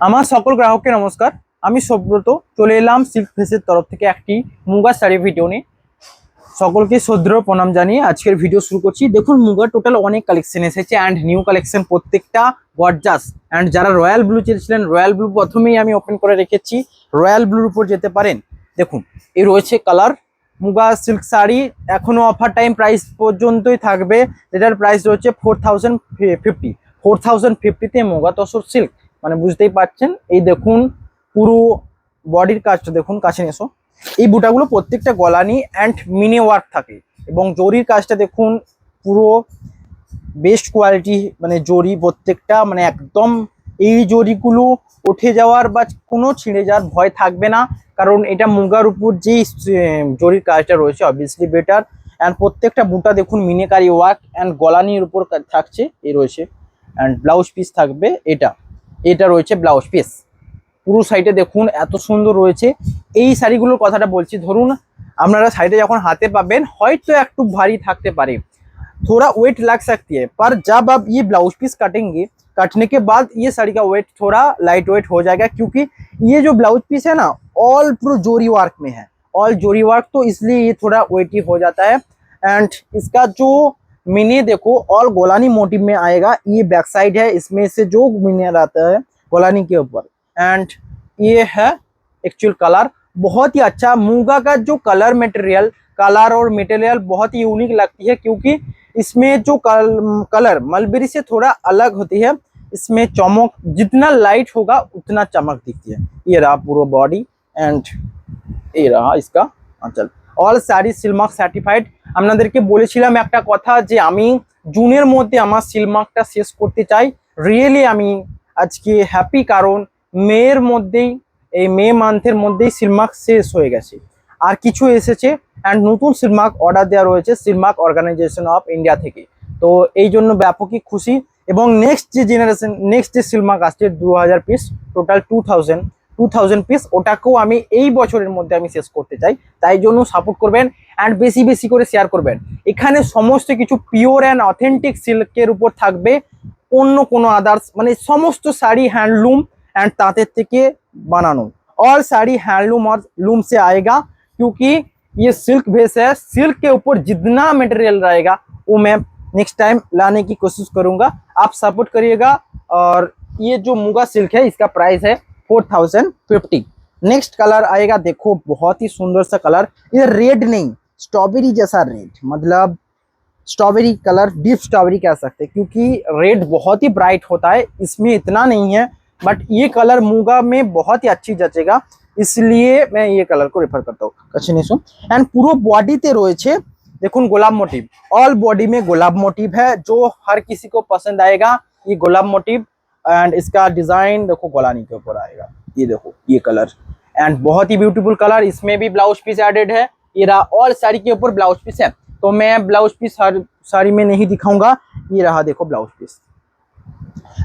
আমার সকল গ্রাহককে নমস্কার। আমি সব্রত চলে এলাম সিল্ক ফেসের তরফ থেকে একটি মুগা শাড়ি ভিডিও নিয়ে। সকলকে শ্রদ্ধেয় প্রণাম জানিয়ে আজকের ভিডিও শুরু করছি। দেখুন, মুগা টোটাল অনেক কালেকশন এসেছে অ্যান্ড নিউ কালেকশন, প্রত্যেকটা গর্জাস। অ্যান্ড যারা রয়্যাল ব্লু চেয়েছিলেন, রয়্যাল ব্লু প্রথমেই আমি ওপেন করে রেখেছি। রয়্যাল ব্লুর উপর যেতে পারেন। দেখুন, এই রয়েছে কালার মুগা সিল্ক শাড়ি, এখনো অফার টাইম প্রাইস পর্যন্তই থাকবে, যেটার প্রাইস রয়েছে 4050। 4050তে মুগা তসর সিল্ক, মানে বুঝতেই পারছেন। এই দেখুন পুরো বডির কাজটা দেখুন, কাছে এসো। এই বুটাগুলো প্রত্যেকটা গলানি অ্যান্ড মিনি ওয়ার্ক থাকে, এবং জরির কাজটা দেখুন পুরো বেস্ট কোয়ালিটি, মানে জরি প্রত্যেকটা, মানে একদম এই জরিগুলো উঠে যাওয়ার বা কোনো ছিঁড়ে যাওয়ার ভয় থাকবে না, কারণ এটা মুগার উপর যেই জরির কাজটা রয়েছে অবভিয়াসলি বেটার। অ্যান্ড প্রত্যেকটা বুটা দেখুন মিনিকারি ওয়ার্ক অ্যান্ড গলানির উপর থাকছে, এই রয়েছে। অ্যান্ড ব্লাউজ পিস থাকবে এটা, এটা রয়েছে ব্লাউজ পিস। পুরো সাইডে দেখুন এত সুন্দর রয়েছে। এই শাড়িগুলোর কথাটা বলছি, ধরুন আপনারা শাড়িটা যখন হাতে পাবেন হয়তো একটু भारी থাকতে পারে, थोड़ा वेट लग सकती है, पर जब आप ये ब्लाउज पीस कटेंगे, कटने के बाद ये साड़ी का वेट थोड़ा लाइट वेट हो जाएगा, क्योंकि ये जो ब्लाउज पीस है ना ऑल प्रो जोरी वर्क में है, ऑल जोरी वर्क, तो इसलिए ये थोड़ा वेटी हो जाता है। एंड इसका जो मिने देखो ऑल गोलानी मोटिव में आएगा, ये बैक साइड है, इसमें से जो मिने आता है गोलानी के ऊपर। एंड ये है एक्चुअल कलर, बहुत ही अच्छा मूंगा का जो कलर और मटेरियल बहुत ही यूनिक लगती है, क्योंकि इसमें जो कलर मलबेरी से थोड़ा अलग होती है। इसमें चमक जितना लाइट होगा उतना चमक दिखती है। ये रहा पूरा बॉडी एंड ये रहा इसका आंचल। All sari silk mark certified. আপনাদেরকে বলেছিলাম একটা কথা, যে আমি জুনের মধ্যে আমার সিলমার্কটা শেষ করতে চাই। রিয়েলি আমি আজকে হ্যাপি, কারণ মের মধ্যেই, এই মে মান্থের মধ্যেই সিলমার্ক শেষ হয়ে গেছে, আর কিছু এসেছে। অ্যান্ড নতুন সিলমার্ক অর্ডার দেওয়া রয়েছে সিলমার্ক অর্গানাইজেশন অফ ইন্ডিয়া থেকে। তো এই জন্য ব্যাপকই খুশি। এবং নেক্সট যে জেনারেশন, নেক্সট যে সিলমার্ক আসছে 2000 পিস, টোটাল 2000 পিস, ওটাকেও আমি এই বছরের মধ্যে আমি শেষ করতে চাই। তাই জন্য সাপোর্ট করবেন অ্যান্ড বেশি বেশি করে শেয়ার করবেন। এখানে সমস্ত কিছু পিওর অ্যান্ড অথেন্টিক সিল্কের উপর থাকবে, অন্য কোনো আদার্স, মানে সমস্ত শাড়ি হ্যান্ডলুম एंड तांतेर থেকে बनानो। और साड़ी हैंडलूम और लूम से आएगा, क्योंकि ये सिल्क बेस है। सिल्क के ऊपर जितना मटेरियल रहेगा वो मैं नेक्स्ट टाइम लाने की कोशिश करूंगा, आप सपोर्ट करिएगा। और ये जो मुगा सिल्क है इसका प्राइस है 4050। नेक्स्ट कलर आएगा, देखो बहुत ही सुंदर सा कलर, ये रेड नहीं स्ट्रॉबेरी जैसा रेड, मतलब स्ट्रॉबेरी कलर, डीप स्ट्रॉबेरी कह सकते हैं, क्योंकि रेड बहुत ही ब्राइट होता है, इसमें इतना नहीं है, बट ये कलर मूंगा में बहुत ही अच्छी जचेगा, इसलिए मैं ये कलर को रेफर करता हूँ। एंड पूरा बॉडी ते रोए देखुन गोलाब मोटिव, ऑल बॉडी में गोलाब मोटिव है, जो हर किसी को पसंद आएगा ये गोलाब मोटिव। एंड इसका डिजाइन देखो गोलानी के ऊपर आएगा, ये देखो ये कलर, एंड बहुत ही ब्यूटीफुल कलर। इसमें भी ब्लाउज पीस एडेड है, ये रहा ऑल साड़ी के ऊपर ब्लाउज पीस है, तो मैं ब्लाउज पीस हर साड़ी में नहीं दिखाऊंगा, ये रहा देखो blouse piece.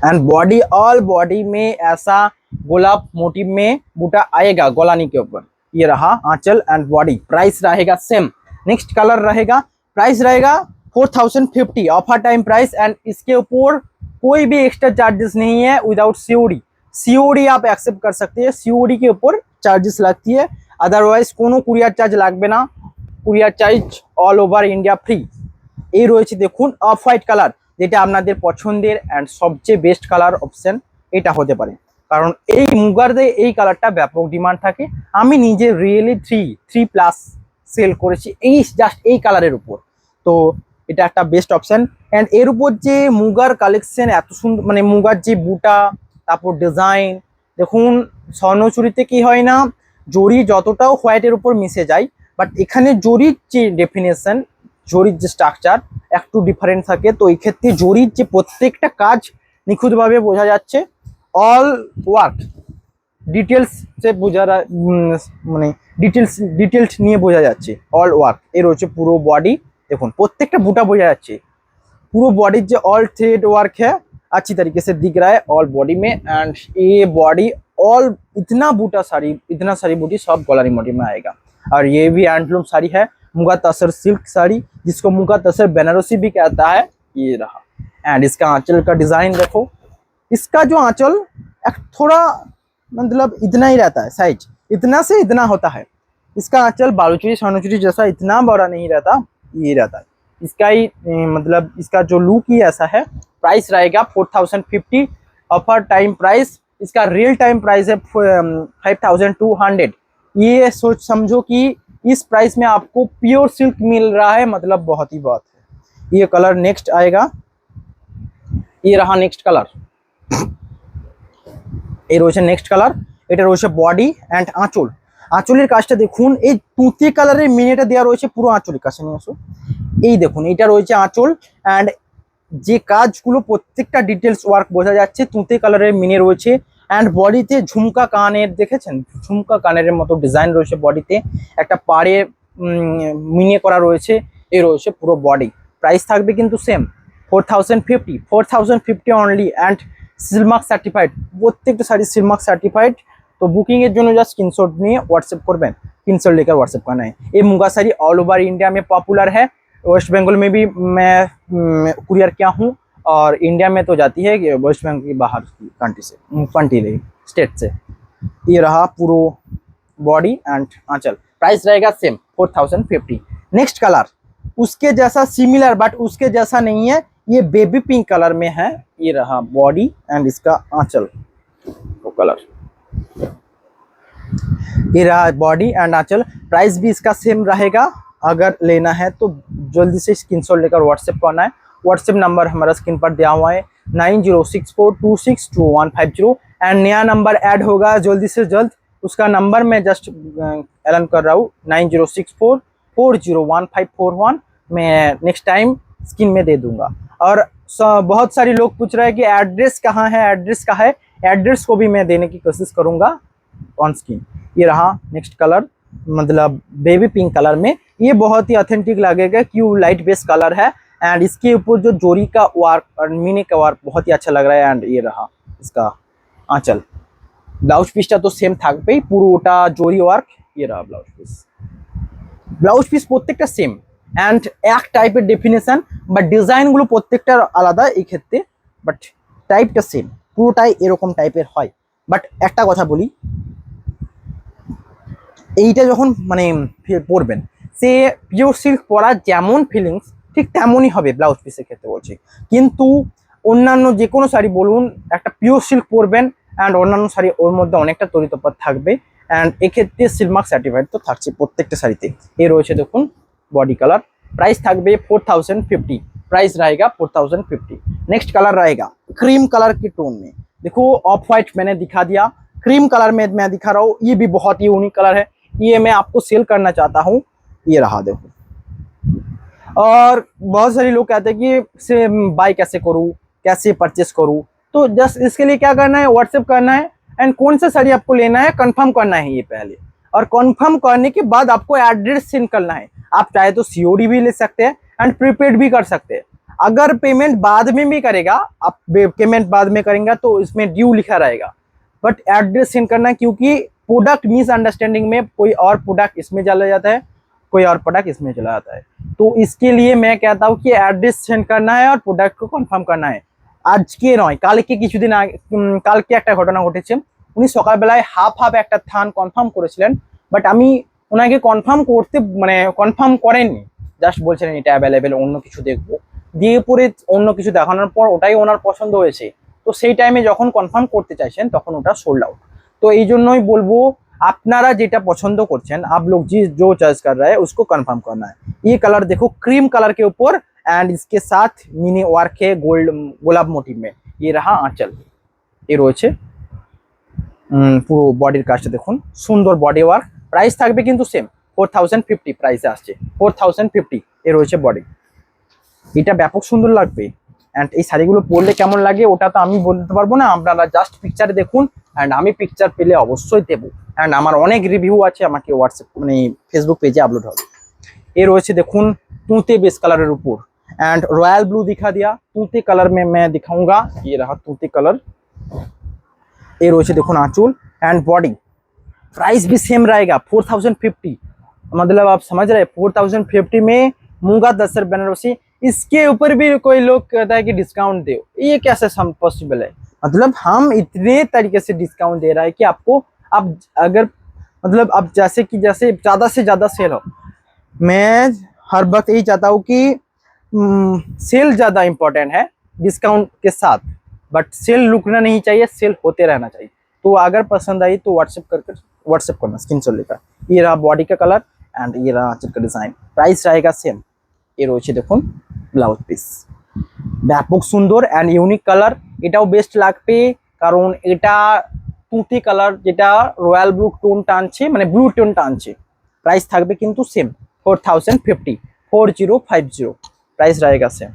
And body, all body में ऐसा गुलाब मोटिव में बूटा आएगा गोलानी के ऊपर, ये रहा आंचल एंड बॉडी। प्राइस रहेगा सेम। नेक्स्ट कलर रहेगा, प्राइस रहेगा 4050 ऑफर टाइम प्राइस। एंड इसके ऊपर कोई भी एक्स्ट्रा चार्जेस नहीं है, विदाउट सीओडी। सीओडी आप एक्सेप्ट कर सकते हैं, सीओडी के ऊपर चार्जेस लगती है, अदरवाइज कोनो कुरियर चार्ज লাগবে না, courier charge all over India free. এই রয়েছে দেখুন অফ হোয়াইট কালার, যেটা আপনাদের পছন্দের অ্যান্ড সবচেয়ে বেস্ট কালার অপশন এটা হতে পারে, কারণ এই মুগারদের এই কালারটা ব্যাপক ডিমান্ড থাকে। আমি নিজে রিয়েলি 3+ সেল করেছি এই জাস্ট এই কালারের উপর, তো এটা একটা বেস্ট অপশন। অ্যান্ড এর উপর যে মুগার কালেকশন এত সুন্দর, মানে মুগার যে বুটা, তারপর ডিজাইন দেখুন। স্বর্ণচুরিতে কি হয় না, জরি যতটাও হোয়াইটের উপর মিশে যায়, বাট এখানে জরির যে ডেফিনেশন, জরির যে স্ট্রাকচার একটু ডিফারেন্ট থাকে, তো এই ক্ষেত্রে জরির যে প্রত্যেকটা কাজ নিখুঁতভাবে বোঝা যাচ্ছে। অল ওয়ার্ক ডিটেলস সে বোঝা, মানে ডিটেলস নিয়ে বোঝা যাচ্ছে অল ওয়ার্ক। এর হচ্ছে পুরো বডি, দেখুন प्रत्येक बूटा बोझा जाच्छे, पूरा बॉडी जो ऑल थ्रेड वर्क है अच्छी तरीके से दिख रहा है ऑल बॉडी में। एंड ये बॉडी ऑल इतना बूटा साड़ी, इतना सारी बूटी सब गोलानी मोटी में आएगा। और ये भी हैंडलूम साड़ी है, मुगा तसर सिल्क साड़ी, जिसको मुगा तसर बनारसी भी कहता है, ये रहा। एंड इसका आंचल का डिजाइन देखो, इसका जो आंचल थोड़ा मतलब इतना ही रहता है साइज, इतना से इतना होता है। इसका आंचल बालूचरी सानुचरी जैसा इतना बड़ा नहीं रहता, ये रहता है इसका ही मतलब इसका जो लुक ही ऐसा है। प्राइस रहेगा 4050, ऑफर टाइम प्राइस, इसका रियल टाइम प्राइस है 5200। ये सोच समझो कि इस प्राइस में आपको प्योर सिल्क मिल रहा है, मतलब बहुत ही बात है। ये कलर नेक्स्ट आएगा, ये रहा नेक्स्ट कलर, এই রয়েছে নেক্সট কালার। এটা রয়েছে বডি অ্যান্ড আঁচল। আঁচলের কাজটা দেখুন, এই তুঁতে কালারের মিনিটা দেওয়া রয়েছে পুরো আঁচলের কাছে নিয়ে আসো। এই দেখুন এটা রয়েছে আঁচল, অ্যান্ড যে কাজগুলো প্রত্যেকটা ডিটেলস ওয়ার্ক বোঝা যাচ্ছে, তুঁতে কালারের মিনে রয়েছে। অ্যান্ড বডিতে ঝুমকা কানের দেখেছেন, ঝুমকা কানের মতো ডিজাইন রয়েছে বডিতে, একটা পাড়ে মিনে করা রয়েছে। এই রয়েছে পুরো বডি। প্রাইস থাকবে কিন্তু same 4050 only, and Silk Mark certified, প্রত্যেকটা শাড়ি সিলমার্ক সার্টিফাইড। तो बुकिंग এর জন্য জাস্ট स्क्रीनशॉट নিয়ে व्हाट्सएप করবেন, स्क्रीनशॉट लेकर व्हाट्सएप करना है। ये मूंगा साड़ी ऑल ओवर इंडिया में पॉपुलर है, वेस्ट बंगाल में भी मैं कुरियर किया हूँ, और इंडिया में तो जाती है वेस्ट बंगाल की बाहर की कंट्री से, कंट्री स्टेट से। ये रहा पूरा बॉडी एंड आंचल। प्राइस रहेगा सेम 4050। नेक्स्ट कलर उसके जैसा सिमिलर बट उसके जैसा नहीं है, ये बेबी पिंक कलर में है। ये रहा बॉडी एंड इसका आंचल वो कलर, ये रहा बॉडी एंड आंचल। प्राइस भी इसका सेम रहेगा। अगर लेना है तो जल्दी से स्क्रीनशॉट लेकर व्हाट्सएप करना है। व्हाट्सएप नंबर हमारा स्क्रीन पर दिया हुआ है 9064262150, एंड नया नंबर ऐड होगा जल्दी से जल्द, उसका नंबर मैं जस्ट ऐलान कर रहा हूँ 9064401541। मैं नेक्स्ट टाइम स्क्रीन में दे दूंगा। और बहुत सारे लोग पूछ रहे हैं कि एड्रेस कहाँ है, एड्रेस कहाँ है, एड्रेस को भी मैं देने की कोशिश करूंगा ऑन स्क्रीन। ये रहा नेक्स्ट कलर, मतलब बेबी पिंक कलर में। ये बहुत ही ऑथेंटिक लगेगा क्यों लाइट बेस कलर है, एंड इसके ऊपर जो जोरी का वार्क और मीने का वार्क बहुत ही अच्छा लग रहा है। एंड ये रहा इसका आंचल। ब्लाउज पिसটা তো সেম থাকবেই, পুরোটা জরি ওয়ার্ক। ये रहा ব্লাউজ পিস। ব্লাউজ পিস প্রত্যেকটা সেম অ্যান্ড এক টাইপের ডেফিনেশন, বাট ডিজাইনগুলো প্রত্যেকটার আলাদা এই ক্ষেত্রে, বাট টাইপটা সেম, পুরোটাই এরকম টাইপের হয়। বাট একটা কথা বলি, এইটা যখন মানে পরবেন, সে পিওর সিল্ক পরা যেমন ফিলিংস ঠিক তেমনই হবে ব্লাউজ পিসের ক্ষেত্রে বলছি। কিন্তু অন্যান্য যে কোনো শাড়ি বলুন, একটা পিওর সিল্ক পরবেন অ্যান্ড অন্যান্য শাড়ি ওর মধ্যে অনেকটা তরিতফাত থাকবে, অ্যান্ড এক্ষেত্রে সিলমার্ক সার্টিফাইড তো থাকছে প্রত্যেকটা শাড়িতে। এ রয়েছে দেখুন बॉडी कलर। प्राइस থাকবে 4050, प्राइस रहेगा 4050। नेक्स्ट कलर रहेगा क्रीम कलर के टोन में। देखो ऑफ वाइट मैंने दिखा दिया, क्रीम कलर में मैं दिखा रहा हूँ। ये भी बहुत ही यूनिक कलर है, ये मैं आपको सेल करना चाहता हूँ। ये रहा देखो, और बहुत सारे लोग कहते हैं कि से बाय कैसे करूँ, कैसे परचेस करूँ। तो जस्ट इसके लिए क्या करना है, व्हाट्सएप करना है, एंड कौन सा साड़ी आपको लेना है कंफर्म करना है ये पहले, और कंफर्म करने के बाद आपको एड्रेस सेंड करना है। आप चाहे तो सीओडी भी ले सकते हैं एंड प्रीपेड भी कर सकते हैं। अगर पेमेंट बाद में भी करेगा, आप पेमेंट बाद में करेंगे तो इसमें ड्यू लिखा रहेगा, बट एड्रेस सेंड करना है, क्योंकि प्रोडक्ट मिसअंडरस्टैंडिंग में कोई और प्रोडक्ट इसमें चला जाता है, कोई और प्रोडक्ट इसमें चला जाता है। तो इसके लिए मैं कहता हूँ कि एड्रेस सेंड करना है और प्रोडक्ट को कन्फार्म करना है। আজকে নয়, কালকে কিছুদিন আগে, কালকে একটা ঘটনা ঘটেছে। উনি সকালবেলায় হাফ একটা থান কনফার্ম করেছিলেন, বাট আমি ওনাকে কনফার্ম করতে মানে কনফার্ম করেননি, জাস্ট বলছিলেন এটা অ্যাভেলেবেল, অন্য কিছু দেখবো। দিয়ে পরে অন্য কিছু দেখানোর পর ওটাই ওনার পছন্দ হয়েছে, তো সেই টাইমে যখন কনফার্ম করতে চাইছেন তখন ওটা সোল্ড আউট। তো এই জন্যই বলবো আপনারা যেটা পছন্দ করছেন, आप लोग जो चॉइस कर रहा है उसको कंफर्म करना है। ये कलर देखो क्रीम कलर के ऊपर, एंड इसके साथ मिनी वर्क है गोल्ड গোলাপ মোটিভ में। ये रहा आंचल, ये রয়েছে পুরো বডির কাজটা দেখুন, সুন্দর বডি ওয়ার্ক। প্রাইস থাকবে কিন্তু সেম 4050 প্রাইসে আসছে 4050। এ রয়েছে বডি, এটা ব্যাপক সুন্দর লাগবে। অ্যান্ড এই শাড়িগুলো পরলে কেমন লাগে ওটা তো আমি বলতে পারবো না, আপনারা জাস্ট পিকচারে দেখুন, অ্যান্ড আমি পিকচার পেলে অবশ্যই দেবো। অ্যান্ড আমার অনেক রিভিউ আছে, আমাকে হোয়াটসঅ্যাপ মানে ফেসবুক পেজে আপলোড হবে। এ রয়েছে দেখুন तूते बेस कलर ऊपर, एंड रॉयल ब्लू दिखा दिया। तूते कलर में मैं दिखाऊंगा, ये रहा तूते कलर। ये रोचे देखो आंचल एंड बॉडी। प्राइस भी सेम रहेगा 4050, मतलब आप समझ रहे 4050 में मूंगा दस्तर बनारसी। इसके ऊपर भी कोई लोग कहता है कि डिस्काउंट दो, ये कैसे पॉसिबल है? मतलब हम इतने तरीके से डिस्काउंट दे रहा है कि आपको, आप अगर मतलब अब जैसे कि जैसे ज़्यादा से ज़्यादा सेल हो, मैं हर वक्त यही चाहता हूँ कि सेल ज़्यादा इम्पोर्टेंट है डिस्काउंट के साथ, बट सेल रुकना नहीं चाहिए, सेल होते रहना चाहिए। तो अगर पसंद आई तो व्हाट्सएप करना स्क्रीनशॉट लेकर। ये रहा बॉडी का कलर एंड ये रहा आंचल का डिजाइन, प्राइस रहेगा सेम। ये রয়েছে দেখুন ব্লাউজ পিস, ব্যাপক সুন্দর অ্যান্ড ইউনিক কালার, এটাও বেস্ট লাগবে কারণ এটা তুঁতে কালার যেটা রয়্যাল ব্লু টোন টানছে, মানে ব্লু টোন টানছে। प्राइस থাকবে কিন্তু सेम 4050, 4050 प्राइस रहेगा सेम।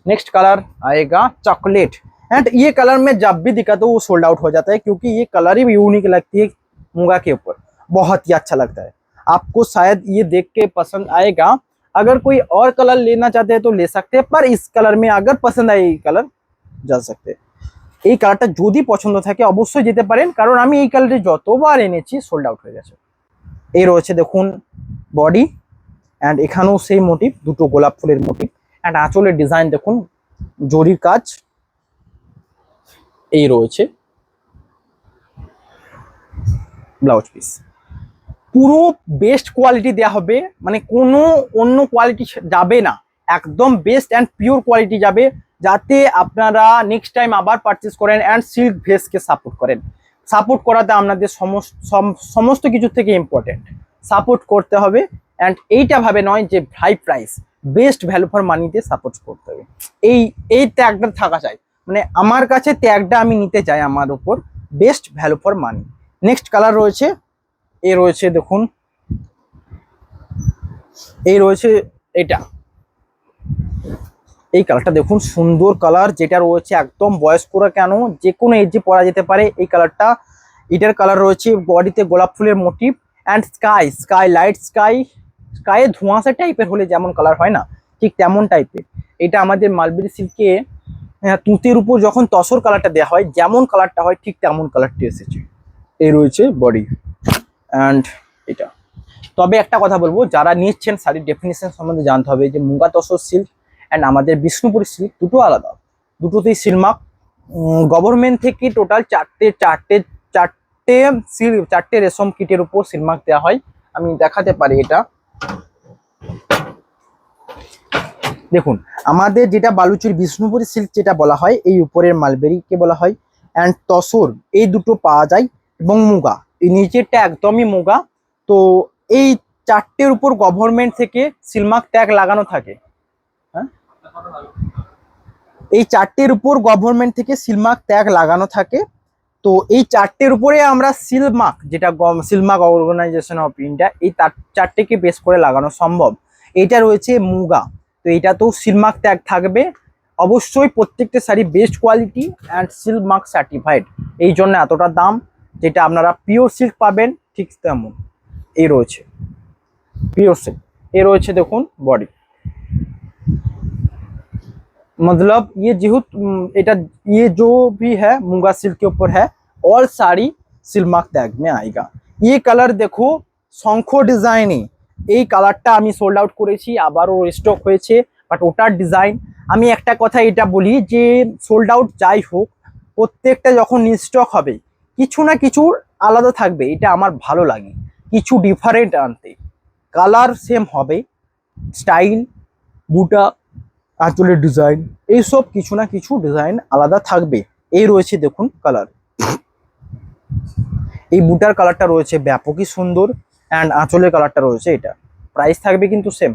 नेक्स्ट कलर आएगा चॉकलेट, एंड ये कलर में जब भी दिखा तो वो सोल्ड आउट हो जाता है, क्योंकि ये कलर ही यूनिक लगती है मूंगा के ऊपर, बहुत ही अच्छा लगता है। आपको शायद ये देख के पसंद आएगा, अगर कोई और कलर लेना चाहते हैं तो ले सकते हैं, पर इस कलर में अगर पसंद आए ये कलर जा सकते हैं। এই কালারটা যদি পছন্দ থাকে অবশ্যই যেতে পারেন, কারণ আমি এই কালারে যতবার এনেছি সোল্ড আউট হয়ে গেছে। এই রয়েছে দেখুন বডি, অ্যান্ড এখানেও সেই মোটিভ, দুটো গোলাপ ফুলের মোটিভ, অ্যান্ড আঁচলের ডিজাইন দেখুন জরির কাজ। এই রয়েছে ব্লাউজ পিস, পুরো বেস্ট কোয়ালিটি দেওয়া হবে, মানে কোনো অন্য কোয়ালিটি যাবে না, একদম বেস্ট অ্যান্ড পিওর কোয়ালিটি যাবে, যাতে আপনারা নেক্সট টাইম আবার পারচেস করেন অ্যান্ড সিল্ক ভেসকে সাপোর্ট করেন। সাপোর্ট করাতে আপনাদের সমস্ত কিছু থেকে ইম্পর্টেন্ট, সাপোর্ট করতে হবে। অ্যান্ড এইটা ভাবে নয় যে high price, best value for মানিতে সাপোর্ট করতে হবে, এই এই ট্যাগটা থাকা চাই, মানে আমার কাছে ট্যাগটা আমি নিতে চাই আমার উপর, best value for money. Next colour রয়েছে, এই রয়েছে দেখুন, এই রয়েছে এটা, এই কালারটা দেখুন সুন্দর কালার, যেটা রয়েছে একদম বয়স্করা কেন যে কোনো এজে পরা যেতে পারে এই কালারটা। এটার কালার রয়েছে বডিতে গোলাপ ফুলের মোটিভ অ্যান্ড স্কাই লাইট স্কাইয়ে ধোঁয়াশা টাইপের হলে যেমন কালার হয় না, ঠিক তেমন টাইপের। এটা আমাদের মালবেরি সিল্কে তুঁতের উপর যখন তসর কালারটা দেওয়া হয় যেমন কালারটা হয় ঠিক তেমন কালারটি এসেছে। এই রয়েছে বডি অ্যান্ড এটা। তবে একটা কথা বলবো, যারা নিচ্ছেন শাড়ির ডেফিনেশন সম্বন্ধে জানতে হবে যে মুগা তসর সিল্ক অ্যান্ড আমাদের বিষ্ণুপুরি সিল্ক দুটো আলাদা, দুটোতেই সিলমার্ক। গভর্নমেন্ট থেকে টোটাল চারটে রেশম কিটের উপর সিলমার্ক দেওয়া হয়। আমি দেখাতে পারি এটা দেখুন, আমাদের যেটা বালুচুরি বিষ্ণুপুরি সিল্ক যেটা বলা হয়, এই উপরের মালবেরিকে বলা হয়, অ্যান্ড তসর এই দুটো পাওয়া যায়, এবং মুগা এই নিচেরটা একদমই মুগা। তো এই চারটের উপর গভর্নমেন্ট থেকে সিলমার্ক ট্যাগ লাগানো থাকে। হ্যাঁ, এই চারটের উপর গভর্নমেন্ট থেকে সিলমার্ক ট্যাগ লাগানো থাকে। তো এই চারটের উপরে আমরা সিলমার্ক, যেটা সিলমার্ক অর্গানাইজেশন অফ ইন্ডিয়া, এই চারটেকে বেস করে লাগানো সম্ভব। এটা রয়েছে মুগা, তো এটা তো সিলমার্ক ট্যাগ থাকবে অবশ্যই। প্রত্যেকটা sari best quality and Silk Mark certified, এই জন্য এতটা দাম। যেটা আপনারা পিওর সিল্ক পাবেন ঠিক তেমন। এই রয়েছে পিওর सिल्क, ये রয়েছে দেখুন बॉडी, मतलब ये এটা ये जो भी है मूंगा सिल्क के ऊपर है, ऑल साड़ी सिलमार्क टैग में आएगा। ये कलर देखो শঙ্খ ডিজাইনে, এই কালারটা আমি সোল্ড আউট করেছি, আবারও স্টক হয়েছে, বাট ওটার ডিজাইন। আমি একটা কথা এটা বলি যে সোল্ড আউট যাই হোক, প্রত্যেকটা যখন স্টক হবে কিছু না কিছু আলাদা থাকবে, এটা আমার ভালো লাগে, কিছু ডিফারেন্ট আনতে। কালার সেম হবে, স্টাইল, বুটা, আঁচলের ডিজাইন, এইসব কিছু না কিছু ডিজাইন আলাদা থাকবে। এই রয়েছে দেখুন কালার, এই বুটার কালারটা রয়েছে ব্যাপকই সুন্দর, অ্যান্ড আঁচলের কালারটা রয়েছে এটা। প্রাইস থাকবে কিন্তু সেম।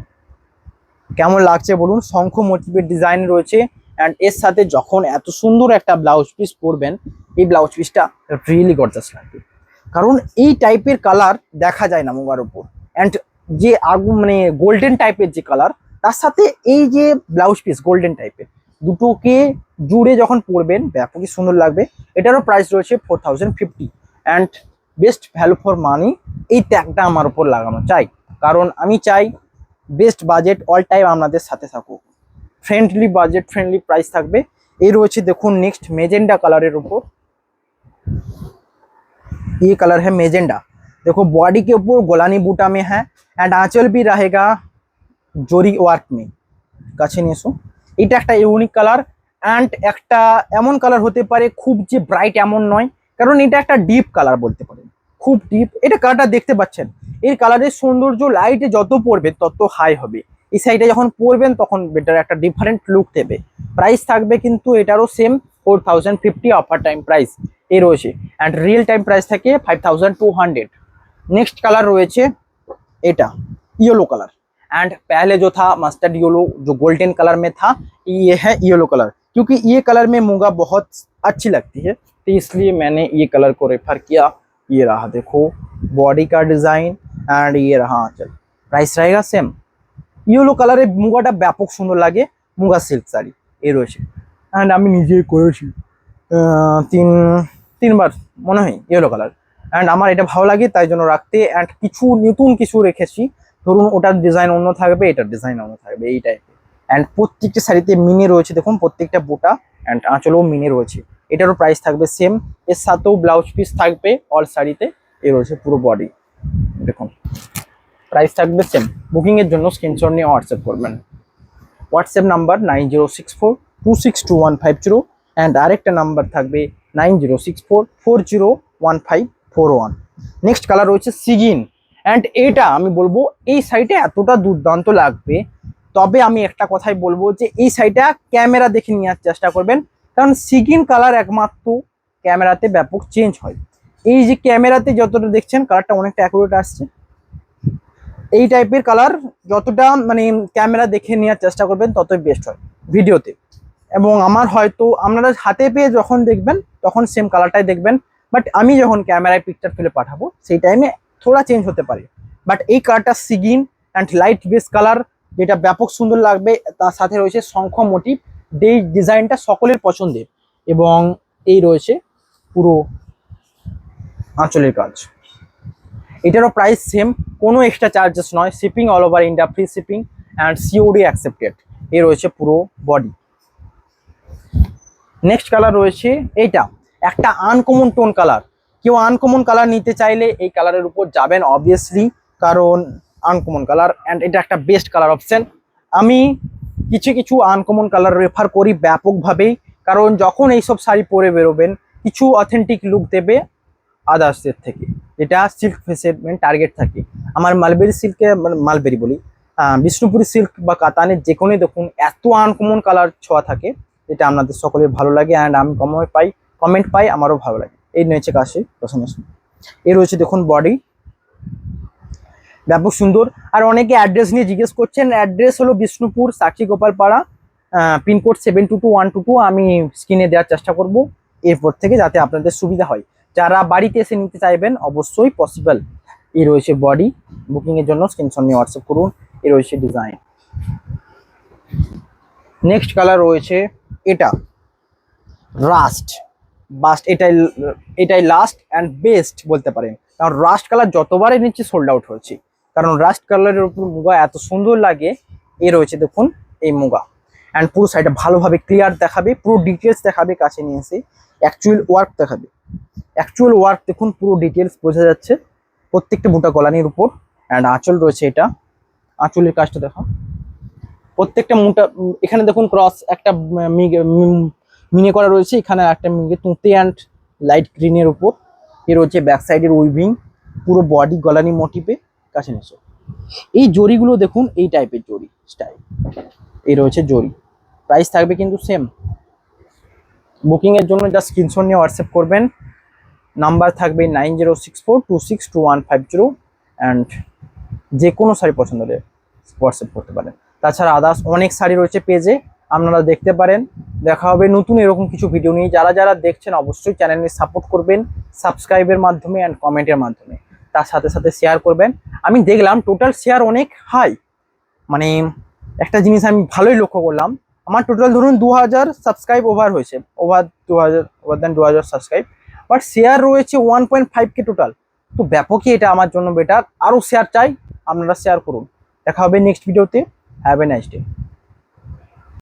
কেমন লাগছে বলুন, শঙ্খ মোটিভের ডিজাইন রয়েছে, অ্যান্ড এর সাথে যখন এত সুন্দর একটা ব্লাউজ পিস পরবেন, এই ব্লাউজ পিসটা রিয়েলি গর্জাস লাগবে, কারণ এই টাইপের কালার দেখা যায় না মুগার উপর। অ্যান্ড যে মানে গোল্ডেন টাইপের যে কালার, তার সাথে এই যে ব্লাউজ পিস গোল্ডেন টাইপের, দুটোকে জুড়ে যখন পরবেন ব্যাপকই সুন্দর লাগবে। এটারও প্রাইস রয়েছে 4050, and best value for money এই ট্যাগটা আমার উপর লাগানো চাই, কারণ আমি চাই বেস্ট বাজেট অল টাইম আপনাদের সাথে থাকুক, ফ্রেন্ডলি বাজেট ফ্রেন্ডলি প্রাইস থাকবে। এই রয়েছে দেখুন নেক্সট মেজেন্ডা কালারের উপর, ये कलर है मेजेंडा। देखो बॉडी के ऊपर गोलानी बूटा में है, एंड आंचल भी रहेगा जोरी वर्क में। কাছে নিয়ে এসো, এটা একটা ইউনিক কালার, অ্যান্ড একটা এমন কালার হতে পারে খুব যে ব্রাইট এমন নয়, কারণ এটা একটা ডিপ কালার বলতে পারেন, খুব ডিপ। এটা কালারটা দেখতে পাচ্ছেন, এর কালারের সৌন্দর্য লাইটে যত পড়বে তত হাই হবে। এই সাইডে যখন পরবেন তখন বেটার একটা ডিফারেন্ট লুক দেবে। প্রাইস থাকবে কিন্তু এটারও সেম 4050 অফার টাইম প্রাইস এ রয়েছে, অ্যান্ড রিয়েল টাইম প্রাইস থাকে 5200। नेक्स्ट कलर रही एटा येलो कलर, एंड पहले जो था मस्टर्ड येलो जो गोल्डन कलर में था, ये है येलो कलर। क्योंकि ये कलर में मूंगा बहुत अच्छी लगती है तो इसलिए मैंने ये कलर को रेफर किया। ये रहा देखो बॉडी का डिजाइन एंड ये रहा आंचल। प्राइस रहेगा सेम। येलो कलर मूंगाटा ব্যাপক সুন্দর লাগে, মুগা সিল্ক শাড়ি এই রয়েছে। এন্ড আমি নিজে করেছি তিনবার মনে হয় ইয়েলো কালার, অ্যান্ড আমার এটা ভালো লাগে তাই জন্য রাখতে। অ্যান্ড কিছু নতুন কিছু রেখেছি, ধরুন ওটার ডিজাইন অন্য থাকবে, এটার ডিজাইন অন্য থাকবে এই টাইপের। অ্যান্ড প্রত্যেকটা শাড়িতে মিনে রয়েছে দেখুন, প্রত্যেকটা বুটা অ্যান্ড আঁচলেও মিনে রয়েছে। এটারও প্রাইস থাকবে সেম, এর সাথেও ব্লাউজ পিস থাকবে অল শাড়িতে। এ রয়েছে পুরো বডি দেখুন, প্রাইস থাকবে সেম। বুকিংয়ের জন্য স্ক্রিনশট নিয়ে হোয়াটসঅ্যাপ করবেন। হোয়াটসঅ্যাপ নাম্বার 9064262150, অ্যান্ড আরেকটা নাম্বার থাকবে 9064401541। নেক্সট কালার রয়েছে সিগিন, অ্যান্ড এটা আমি বলবো এই শাড়িটা এতটা দুর্দান্ত লাগবে। তবে আমি একটা কথাই বলবো যে এই শাড়িটা ক্যামেরা দেখে নেওয়ার চেষ্টা করবেন, কারণ সিগিন কালার একমাত্র ক্যামেরাতে ব্যাপক চেঞ্জ হয়। এই যে ক্যামেরাতে যতটা দেখছেন কালারটা অনেকটা অ্যাকুরেট আসছে, এই টাইপের কালার যতটা মানে ক্যামেরা দেখে নেওয়ার চেষ্টা করবেন ততই বেস্ট হয় ভিডিওতে। এবং আমার হয়তো আপনারা হাতে পেয়ে যখন দেখবেন তখন সেম কালারটাই দেখবেন, বাট আমি যখন ক্যামেরায় পিকচার ফেলে পাঠাবো সেই টাইমে থোড়া চেঞ্জ হতে পারে। বাট এই কালারটা সিগিন অ্যান্ড লাইট বেস কালার, যেটা ব্যাপক সুন্দর লাগবে। তার সাথে রয়েছে শঙ্খ মোটিভ, এই ডিজাইনটা সকলের পছন্দের। এবং এই রয়েছে পুরো আঁচলের কাজ। এটারও প্রাইস সেম, কোনো এক্সট্রা চার্জেস নয়। Shipping all over India free shipping and COD accepted. এ রয়েছে পুরো বডি। নেক্সট কালার রয়েছে এইটা, একটা আনকমন টোন কালার। কেউ আনকমন কালার নিতে চাইলে এই কালারের উপর যাবেন অবভিয়াসলি, কারণ আনকমন কালার অ্যান্ড এটা একটা বেস্ট কালার অপশন। আমি কিছু কিছু আনকমন কালার রেফার করি ব্যাপকভাবেই, কারণ যখন এইসব শাড়ি পরে বেরোবেন কিছু অথেন্টিক লুক দেবে আদার্সের থেকে, যেটা সিল্ক ফেসের মেন টার্গেট থাকে। আমার মালবেরি সিল্কে মালবেরি বলি, বিষ্ণুপুরি সিল্ক বা কাতানের যে কোনো দেখুন এত আনকমন কালার ছোঁয়া থাকে, যেটা আপনাদের সকলের ভালো লাগে অ্যান্ড আমি কমেন্ট পাই আমারও ভালো লাগে। এই নিচে কাছে পছন্দ। এই রয়েছে দেখুন বডি, ব্যাপক সুন্দর। আর অনেকে অ্যাড্রেস নিয়ে জিজ্ঞেস করছেন, অ্যাড্রেস হলো বিষ্ণুপুর সাক্ষী গোপালপাড়া, পিনকোড 722122। আমি স্ক্রিনে দেওয়ার চেষ্টা করব এরপর থেকে, যাতে আপনাদের সুবিধা হয়। যারা বাড়িতে এসে নিতে চাইবেন অবশ্যই পসিবল। এই রয়েছে বডি, বুকিংয়ের জন্য স্ক্রিনশট নিয়ে হোয়াটসঅ্যাপ করুন। এই রয়েছে ডিজাইন। নেক্সট কালার রয়েছে এটা রাস্ট বাস্ট, এটাই লাস্ট অ্যান্ড বেস্ট বলতে পারেন, কারণ রাস্ট কালার যতবারই নিচ্ছে সোল্ড আউট হচ্ছে, কারণ রাস্ট কালারের উপর মুগা এত সুন্দর লাগে। এ রয়েছে দেখুন এই মুগা, অ্যান্ড পুরো সাইডটা ভালোভাবে ক্লিয়ার দেখাবে, পুরো ডিটেলস দেখাবে, কাছে নিয়ে এসে অ্যাকচুয়াল ওয়ার্ক দেখাবে। অ্যাকচুয়াল ওয়ার্ক দেখুন, পুরো ডিটেলস বোঝা যাচ্ছে প্রত্যেকটা বুটা গলানির উপর। অ্যান্ড আঁচল রয়েছে, এটা আঁচলের কাজটা দেখা, প্রত্যেকটা মুটা এখানে দেখুন ক্রস একটা মিনে করা রয়েছে, এখানে একটা মিনে তুঁতে অ্যান্ড লাইট গ্রিনের উপর। এ রয়েছে ব্যাক সাইডের উইভিং, পুরো বডি গলানি মোটিভে। কাছে নিচে এই জরিগুলো দেখুন, এই টাইপের জরি স্টাইল। এই রয়েছে জরি, প্রাইস থাকবে কিন্তু সেম। বুকিংয়ের জন্য জাস্ট স্ক্রিনশট নিয়ে হোয়াটসঅ্যাপ করবেন। নাম্বার থাকবে 9064262150, অ্যান্ড যে কোনো শাড়ি পছন্দ হলে হোয়াটসঅ্যাপ করতে পারেন। তাছাড়া আদার্স অনেক শাড়ি রয়েছে পেজে, আপনারা দেখতে পারেন। দেখা হবে নতুন এরকম কিছু ভিডিও নিয়ে। যারা যারা দেখছেন অবশ্যই চ্যানেলকে সাপোর্ট করবেন সাবস্ক্রাইবের মাধ্যমে অ্যান্ড কমেন্টের মাধ্যমে, তার সাথে সাথে শেয়ার করবেন। আমি দেখলাম টোটাল শেয়ার অনেক হাই, মানে একটা জিনিস আমি ভালোই লক্ষ্য করলাম। আমার টোটাল ধরুন 2000 সাবস্ক্রাইব ওভার হয়েছে, ওভার 2000 সাবস্ক্রাইব, বাট শেয়ার রয়েছে 1.5K টোটাল। তো ব্যাপকই এটা আমার জন্য বেটার, আরও শেয়ার চাই, আপনারা শেয়ার করুন। দেখা হবে নেক্সট ভিডিওতে। Have a nice day.